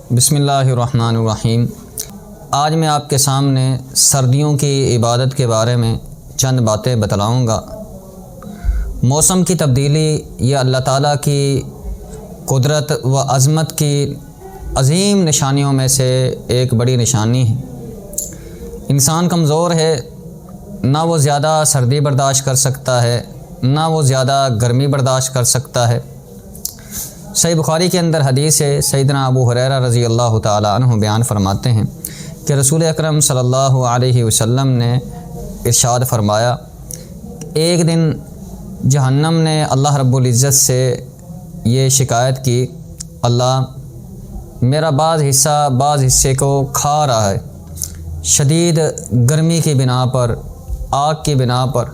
بسم اللہ الرحمن الرحیم۔ آج میں آپ کے سامنے سردیوں کی عبادت کے بارے میں چند باتیں بتلاؤں گا۔ موسم کی تبدیلی یہ اللہ تعالیٰ کی قدرت و عظمت کی عظیم نشانیوں میں سے ایک بڑی نشانی ہے۔ انسان کمزور ہے، نہ وہ زیادہ سردی برداشت کر سکتا ہے، نہ وہ زیادہ گرمی برداشت کر سکتا ہے۔ صحیح بخاری کے اندر حدیث ہے، سیدنا ابو ہریرہ رضی اللہ تعالی عنہ بیان فرماتے ہیں کہ رسول اکرم صلی اللہ علیہ وسلم نے ارشاد فرمایا، ایک دن جہنم نے اللہ رب العزت سے یہ شکایت کی، اللہ میرا بعض حصے کو کھا رہا ہے شدید گرمی کی بنا پر، آگ کی بنا پر۔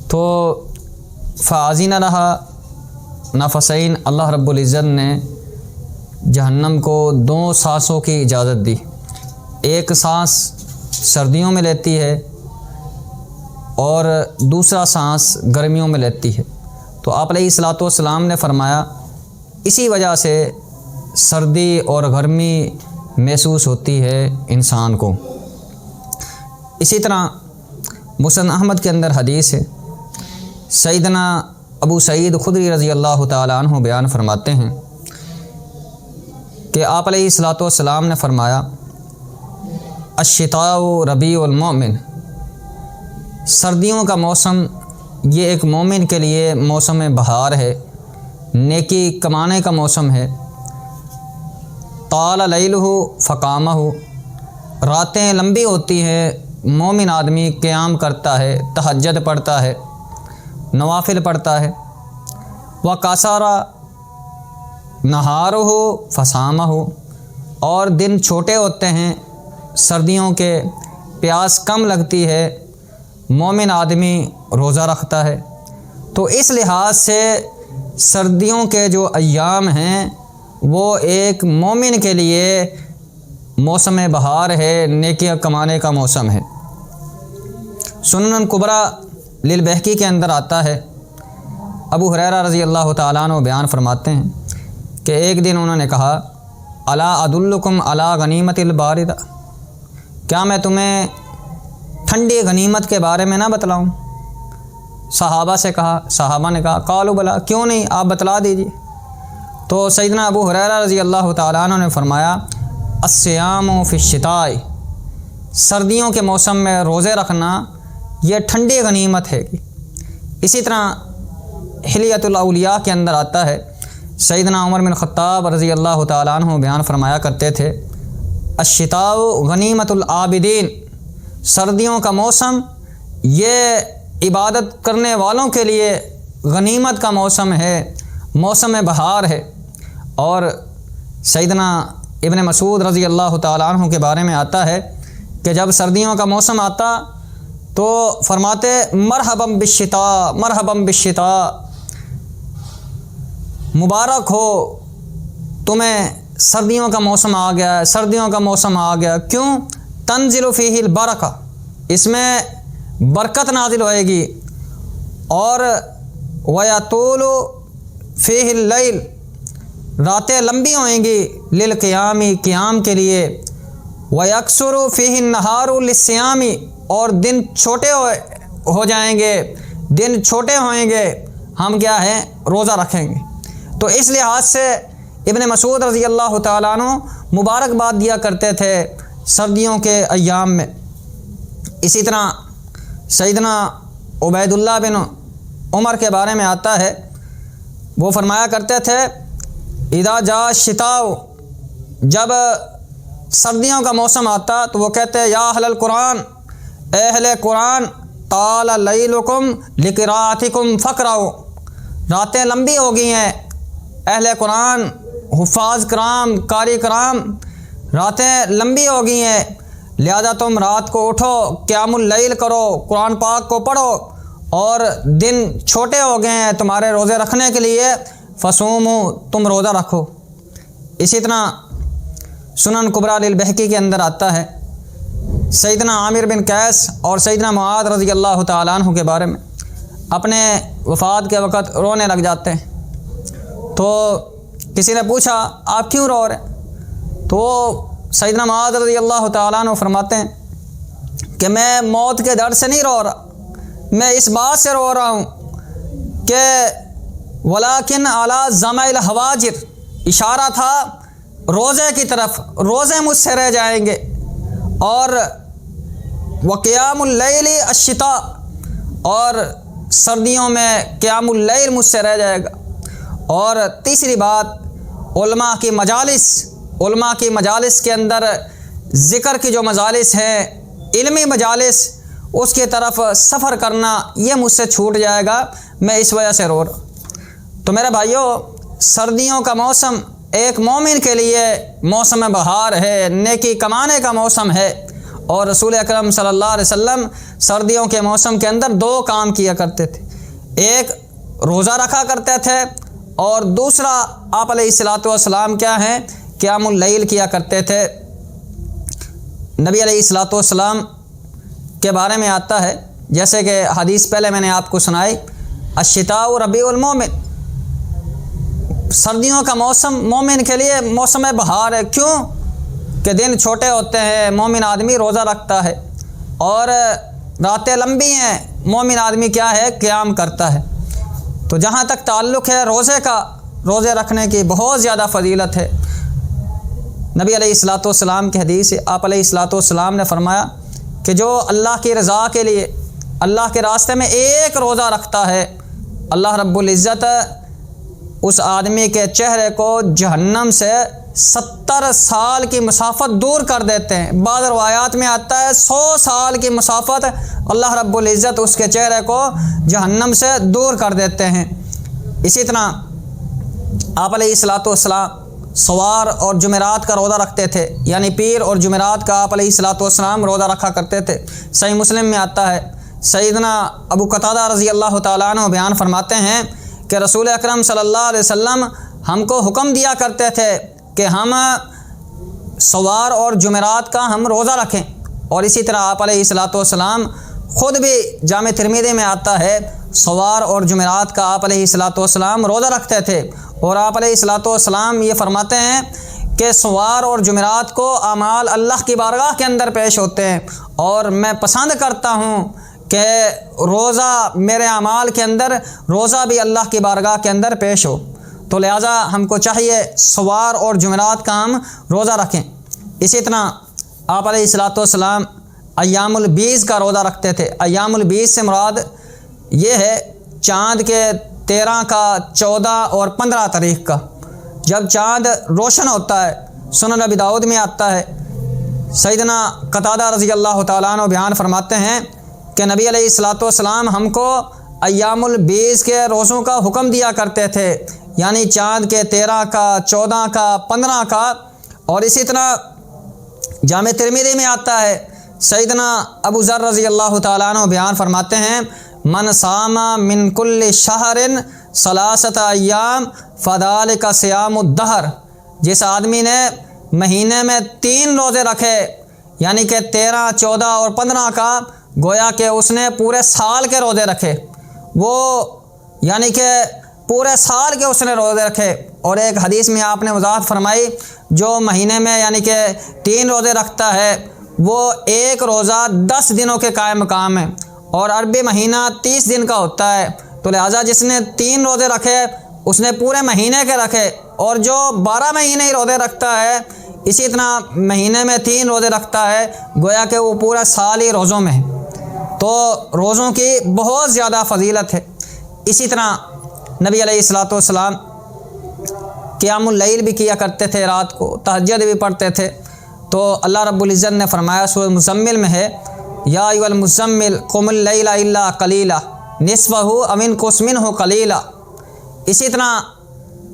تو فاذن لہا نفسین، اللہ رب العزت نے جہنم کو 2 سانسوں کی اجازت دی، ایک سانس سردیوں میں لیتی ہے اور دوسرا سانس گرمیوں میں لیتی ہے۔ تو آپ علیہ الصلوۃ والسلام نے فرمایا اسی وجہ سے سردی اور گرمی محسوس ہوتی ہے انسان کو۔ اسی طرح مسند احمد کے اندر حدیث ہے، سیدنا ابو سعید خدری رضی اللہ تعالی عنہ بیان فرماتے ہیں کہ آپ علیہ الصلوۃ والسلام نے فرمایا، الشتاء ربیع المؤمن، سردیوں کا موسم یہ ایک مومن کے لیے موسم بہار ہے، نیکی کمانے کا موسم ہے۔ طال لیلہ فقامہ، راتیں لمبی ہوتی ہیں، مومن آدمی قیام کرتا ہے، تہجد پڑھتا ہے، نوافل پڑھتا ہے۔ وقصر نہارہ فصامہ، اور دن چھوٹے ہوتے ہیں، سردیوں کے پیاس کم لگتی ہے، مومن آدمی روزہ رکھتا ہے۔ تو اس لحاظ سے سردیوں کے جو ایام ہیں وہ ایک مومن کے لیے موسم بہار ہے، نیکیاں کمانے کا موسم ہے۔ سنن کبریٰ للبیہقی کے اندر آتا ہے، ابو ہریرہ رضی اللہ تعالیٰ عنہ بیان فرماتے ہیں کہ ایک دن انہوں نے کہا، الا ادلکم علی غنیمت الباردہ، کیا میں تمہیں ٹھنڈی غنیمت کے بارے میں نہ بتلاؤں؟ صحابہ سے کہا، صحابہ نے کہا قالوا بلا، کیوں نہیں، آپ بتلا دیجیے۔ تو سیدنا ابو ہریرہ رضی اللہ تعالیٰ عنہ نے فرمایا، الصیام فی الشتاء، سردیوں کے موسم میں روزے رکھنا یہ ٹھنڈی غنیمت ہے۔ اسی طرح حلیۃ الاولیاء کے اندر آتا ہے، سیدنا عمر بن خطاب رضی اللہ تعالیٰ عنہ بیان فرمایا کرتے تھے، الشتاء غنیمت العابدین، سردیوں کا موسم یہ عبادت کرنے والوں کے لیے غنیمت کا موسم ہے، موسم بہار ہے۔ اور سیدنا ابن مسعود رضی اللہ تعالیٰ عنہ کے بارے میں آتا ہے کہ جب سردیوں کا موسم آتا تو فرماتے، مرحبا بالشتاء مرحبا بالشتاء، مبارک ہو تمہیں، سردیوں کا موسم آ گیا ہے، سردیوں کا موسم آ گیا۔ کیوں؟ تنزل فیہ البرکہ، اس میں برکت نازل ہوئے گی۔ اور ویطول فیہ اللیل، راتیں لمبی ہوئیں گی، للقیام، قیام کے لیے۔ ویکثر فیہ النہار للصیام، اور دن چھوٹے ہو جائیں گے، دن چھوٹے ہوئیں گے، ہم کیا ہے، روزہ رکھیں گے۔ تو اس لحاظ سے ابن مسعود رضی اللہ تعالیٰ عنہ مبارکباد دیا کرتے تھے سردیوں کے ایام میں۔ اسی طرح سیدنا عبید اللہ بن عمر کے بارے میں آتا ہے، وہ فرمایا کرتے تھے، اذا جاء الشتاء، جب سردیوں کا موسم آتا تو وہ کہتے، یا اہل القرآن، اے اہل قرآن، طال لیلکم لقراءتکم فقرؤ، راتیں لمبی ہو گئی ہیں، اہل قرآن، حفاظ کرام، قاری کرام، راتیں لمبی ہو گئی ہیں، لہذا تم رات کو اٹھو، قیام اللیل کرو، قرآن پاک کو پڑھو، اور دن چھوٹے ہو گئے ہیں تمہارے روزے رکھنے کے لیے، فصوموا، تم روزہ رکھو۔ اسی طرح سنن کبریٰ للبیہقی کے اندر آتا ہے، سیدنا عامر بن قیس اور سیدنا معاذ رضی اللہ تعالیٰ عنہ کے بارے میں، اپنے وفات کے وقت رونے لگ جاتے ہیں۔ تو کسی نے پوچھا، آپ کیوں رو رہے ہیں؟ تو سیدنا معاذ رضی اللہ تعالیٰ عنہ فرماتے ہیں کہ میں موت کے ڈر سے نہیں رو رہا، میں اس بات سے رو رہا ہوں کہ ولیکن علی ظمأ الحواجر، اشارہ تھا روزے کی طرف، روزے مجھ سے رہ جائیں گے، اور وقیام اللیل الشتاء، اور سردیوں میں قیام اللیل مجھ سے رہ جائے گا، اور تیسری بات علماء کی مجالس کے اندر ذکر کی جو مجالس ہیں، علمی مجالس، اس کی طرف سفر کرنا یہ مجھ سے چھوٹ جائے گا، میں اس وجہ سے رو رہا۔ تو میرے بھائیوں، سردیوں کا موسم ایک مومن کے لیے موسم بہار ہے، نیکی کمانے کا موسم ہے، اور رسول اکرم صلی اللہ علیہ وسلم سردیوں کے موسم کے اندر 2 کام کیا کرتے تھے، ایک روزہ رکھا کرتے تھے، اور دوسرا آپ علیہ الصلاۃ والسلام کیا ہیں، قیام اللیل کیا کرتے تھے۔ نبی علیہ الصلاۃ والسلام کے بارے میں آتا ہے، جیسے کہ حدیث پہلے میں نے آپ کو سنائی، الشتاء ربیع المومن، سردیوں کا موسم مومن کے لیے موسم بہار ہے۔ کیوں کہ دن چھوٹے ہوتے ہیں، مومن آدمی روزہ رکھتا ہے، اور راتیں لمبی ہیں، مومن آدمی کیا ہے، قیام کرتا ہے۔ تو جہاں تک تعلق ہے روزے کا، روزے رکھنے کی بہت زیادہ فضیلت ہے۔ نبی علیہ الصلاۃ والسلام کی حدیث، آپ علیہ الصلاۃ والسلام نے فرمایا کہ جو اللہ کی رضا کے لیے اللہ کے راستے میں ایک روزہ رکھتا ہے، اللہ رب العزت اس آدمی کے چہرے کو جہنم سے 70 سال کی مسافت دور کر دیتے ہیں۔ بعض روایات میں آتا ہے 100 سال کی مسافت اللہ رب العزت اس کے چہرے کو جہنم سے دور کر دیتے ہیں۔ اسی طرح آپ علیہ الصلاۃ والسلام سوار اور جمعرات کا روزہ رکھتے تھے، یعنی پیر اور جمعرات کا آپ علیہ الصلاۃ والسلام روزہ رکھا کرتے تھے۔ صحیح مسلم میں آتا ہے، سیدنا ابو قتادہ رضی اللہ تعالیٰ عنہ بیان فرماتے ہیں کہ رسول اکرم صلی اللہ علیہ وسلم ہم کو حکم دیا کرتے تھے کہ ہم سوار اور جمعرات کا ہم روزہ رکھیں، اور اسی طرح آپ علیہ الصلاۃ والسلام خود بھی جامع ترمذی میں آتا ہے سوار اور جمعرات کا آپ علیہ الصلاۃ والسلام روزہ رکھتے تھے، اور آپ علیہ الصلاۃ والسلام یہ فرماتے ہیں کہ سوار اور جمعرات کو اعمال اللہ کی بارگاہ کے اندر پیش ہوتے ہیں، اور میں پسند کرتا ہوں کہ روزہ میرے اعمال کے اندر، روزہ بھی اللہ کی بارگاہ کے اندر پیش ہو۔ تو لہٰذا ہم کو چاہیے سوار اور جمعرات کا ہم روزہ رکھیں۔ اسی طرح آپ علیہ الصلاۃ والسلام ایام البیض کا روزہ رکھتے تھے۔ ایام البیض سے مراد یہ ہے چاند کے 13 کا، 14 اور 15 تاریخ کا، جب چاند روشن ہوتا ہے۔ سنن ابی داؤد میں آتا ہے، سیدنا قتادہ رضی اللہ تعالیٰ عنہ بیان فرماتے ہیں کہ نبی علیہ الصلاۃ والسلام ہم کو ایام البیض کے روزوں کا حکم دیا کرتے تھے، یعنی چاند کے 13 کا، 14 کا، 15 کا۔ اور اسی طرح جامع ترمذی میں آتا ہے، سیدنا ابو ذر رضی اللہ تعالیٰ عنہ بیان فرماتے ہیں، من صام من کل شہر 3 ایام فذلک صیام الدہر، جس آدمی نے مہینے میں 3 روزے رکھے، یعنی کہ 13، 14 اور 15 کا، گویا کہ اس نے پورے سال کے روزے رکھے، وہ یعنی کہ پورے سال کے اس نے روزے رکھے۔ اور ایک حدیث میں آپ نے وضاحت فرمائی، جو مہینے میں یعنی کہ 3 روزے رکھتا ہے وہ ایک روزہ 10 دنوں کے قائم مقام ہے، اور عربی مہینہ 30 دن کا ہوتا ہے، تو لہٰذا جس نے 3 روزے رکھے اس نے پورے مہینے کے رکھے، اور جو 12 مہینے ہی روزے رکھتا ہے اسی طرح مہینے میں 3 روزے رکھتا ہے، گویا کہ وہ پورا سال ہی روزوں میں ہے۔ تو روزوں کی بہت زیادہ فضیلت ہے۔ اسی طرح نبی علیہ الصلاۃ والسلام قیام اللیل بھی کیا کرتے تھے، رات کو تہجد بھی پڑھتے تھے۔ تو اللہ رب العزت نے فرمایا، سورہ مزمل میں ہے، یا ایھا المزمل قم اللیل الا قلیلا نصفہ او انقص منہ قلیلا۔ اسی طرح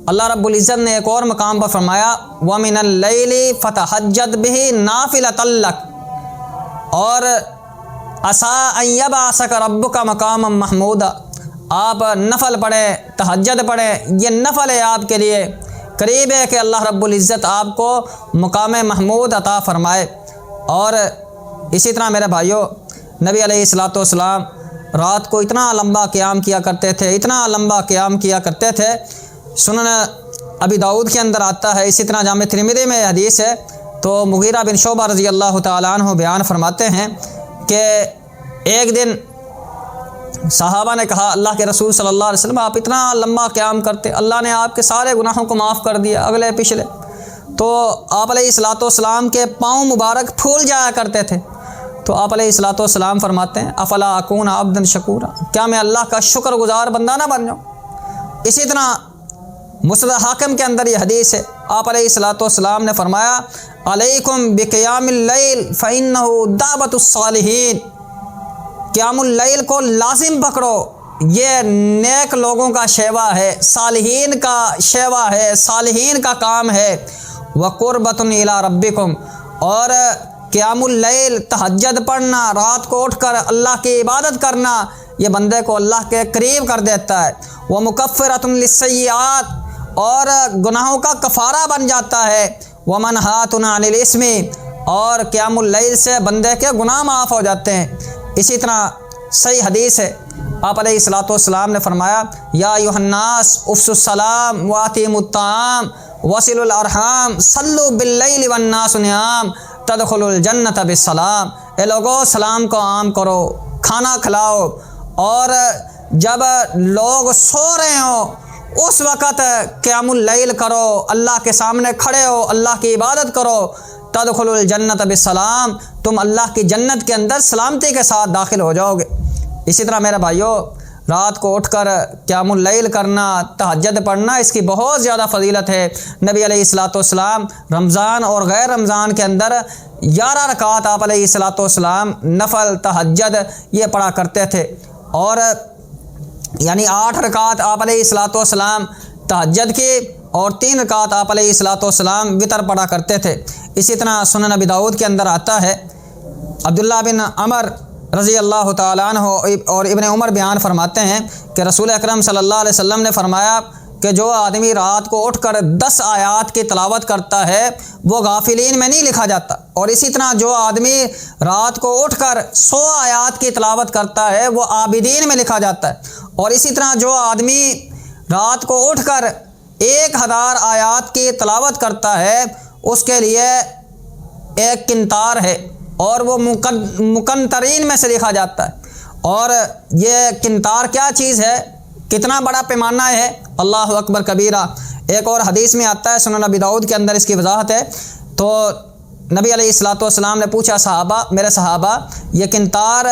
اللہ رب العزت نے ایک اور مقام پر فرمایا، وَمِنَ اللَّيْلِ فَتَہَجَّدْ بِهِ نَافِلَةً لَكَ، اور عَسَىٰ أَن يَبْعَثَكَ رَبُّكَ مَقَامًا مَحْمُودًا، آپ نفل پڑھیں، تہجد پڑھیں، یہ نفل ہے آپ کے لیے، قریب ہے کہ اللہ رب العزت آپ کو مقام محمود عطا فرمائے۔ اور اسی طرح میرے بھائیوں، نبی علیہ الصلاۃ والسلام رات کو اتنا لمبا قیام کیا کرتے تھے، اتنا لمبا قیام کیا کرتے تھے۔ سنن ابی داؤد کے اندر آتا ہے، اسی طرح جامع ترمذی میں حدیث ہے۔ تو مغیرہ بن شعبہ رضی اللہ تعالیٰ عنہ بیان فرماتے ہیں کہ ایک دن صحابہ نے کہا اللہ کے رسول صلی اللہ علیہ وسلم آپ اتنا لمبا قیام کرتے، اللہ نے آپ کے سارے گناہوں کو معاف کر دیا اگلے پچھلے۔ تو آپ علیہ الصلوۃ والسلام کے پاؤں مبارک پھول جایا کرتے تھے۔ تو آپ علیہ الصلوۃ والسلام فرماتے ہیں افلا اکون عبدا شکورا، کیا میں اللہ کا شکر گزار بندہ نہ بن جاؤں؟ اسی طرح مسند حاکم کے اندر یہ حدیث ہے، آپ علیہ الصلوۃ والسلام نے فرمایا علیکم بقیام اللیل فإنہ دعوۃ الصالحین، قیام اللیل کو لازم پکڑو، یہ نیک لوگوں کا شیوا ہے، صالحین کا شیوا ہے، صالحین کا کام ہے۔ وقربۃ الی ربکم، اور قیام اللیل تہجد پڑھنا، رات کو اٹھ کر اللہ کی عبادت کرنا، یہ بندے کو اللہ کے قریب کر دیتا ہے۔ ومکفرۃ للسیئات، اور گناہوں کا کفارہ بن جاتا ہے۔ ومنہاۃ عن الاسم، اور قیام اللیل سے بندے کے گناہ معاف ہو جاتے ہیں۔ اسی طرح صحیح حدیث ہے، آپ علیہ الصلوۃ والسلام نے فرمایا یا ایھا الناس افشوا السلام واطعموا الطعام وصلوا الارحام صلوا باللیل والناس نیام تدخلوا الجنۃ بالسلام، اے لوگو سلام کو عام کرو، کھانا کھلاؤ، اور جب لوگ سو رہے ہوں اس وقت قیام اللیل کرو، اللہ کے سامنے کھڑے ہو، اللہ کی عبادت کرو، تدخلوا الجنۃ بالسلام، تم اللہ کی جنت کے اندر سلامتی کے ساتھ داخل ہو جاؤ گے۔ اسی طرح میرے بھائیو، رات کو اٹھ کر قیام اللیل کرنا، تہجد پڑھنا، اس کی بہت زیادہ فضیلت ہے۔ نبی علیہ الصلوۃ والسلام رمضان اور غیر رمضان کے اندر 11 رکعات آپ علیہ الصلوۃ والسلام نفل تہجد یہ پڑھا کرتے تھے، اور یعنی 8 رکعات آپ علیہ الصلوۃ والسلام تہجد کی، اور 3 رکعات آپ علیہ الصلوۃ والسلام وتر پڑھا کرتے تھے۔ اسی طرح سنن ابی داؤد کے اندر آتا ہے، عبداللہ بن عمر رضی اللہ تعالیٰ عنہ اور ابن عمر بیان فرماتے ہیں کہ رسول اکرم صلی اللہ علیہ وسلم نے فرمایا کہ جو آدمی رات کو اٹھ کر 10 آیات کی تلاوت کرتا ہے وہ غافلین میں نہیں لکھا جاتا، اور اسی طرح جو آدمی رات کو اٹھ کر 100 آیات کی تلاوت کرتا ہے وہ عابدین میں لکھا جاتا ہے، اور اسی طرح جو آدمی رات کو اٹھ کر 1000 آیات کی تلاوت کرتا ہے اس کے لیے ایک کنتار ہے، اور وہ مقنطرین میں سے لکھا جاتا ہے۔ اور یہ کنتار کیا چیز ہے، کتنا بڑا پیمانہ ہے، اللہ اکبر کبیرہ۔ ایک اور حدیث میں آتا ہے، سنن ابی داؤد کے اندر اس کی وضاحت ہے۔ تو نبی علیہ الصلوۃ والسلام نے پوچھا صحابہ، میرے صحابہ یہ کنتار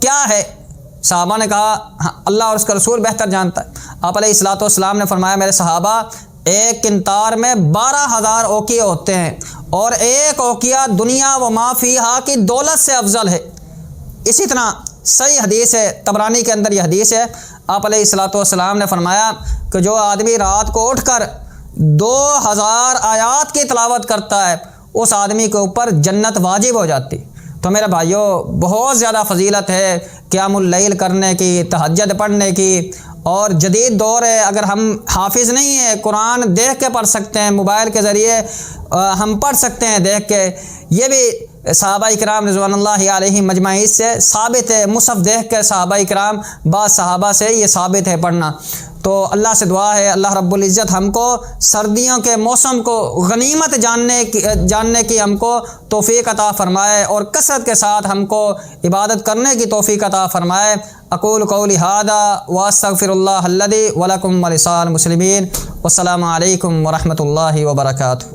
کیا ہے؟ صحابہ نے کہا اللہ اور اس کا رسول بہتر جانتا ہے۔ آپ علیہ الصلوۃ والسلام نے فرمایا میرے صحابہ، ایک کنتار میں 12,000 اوقیے ہوتے ہیں، اور ایک اوقیہ دنیا و ما فیہا کی دولت سے افضل ہے۔ اسی طرح صحیح حدیث ہے، طبرانی کے اندر یہ حدیث ہے، آپ علیہ الصلوۃ والسلام نے فرمایا کہ جو آدمی رات کو اٹھ کر 2000 آیات کی تلاوت کرتا ہے اس آدمی کے اوپر جنت واجب ہو جاتی۔ تو میرے بھائیو، بہت زیادہ فضیلت ہے قیام اللیل کرنے کی، تہجد پڑھنے کی۔ اور جدید دور ہے، اگر ہم حافظ نہیں ہیں، قرآن دیکھ کے پڑھ سکتے ہیں، موبائل کے ذریعے ہم پڑھ سکتے ہیں دیکھ کے، یہ بھی صحابہ کرام رضوان اللہ علیہم مجمعین سے ثابت ہے۔ مصحف دیکھ کے صحابہ کرام، بعض صحابہ سے یہ ثابت ہے پڑھنا۔ تو اللہ سے دعا ہے اللہ رب العزت ہم کو سردیوں کے موسم کو غنیمت جاننے کی ہم کو توفیق عطا فرمائے، اور کثرت کے ساتھ ہم کو عبادت کرنے کی توفیق عطا فرمائے۔ اقول قولی ھذا واستغفر اللہ الذی ولکم ولسائر المسلمین، والسلام علیکم ورحمۃ اللہ وبرکاتہ۔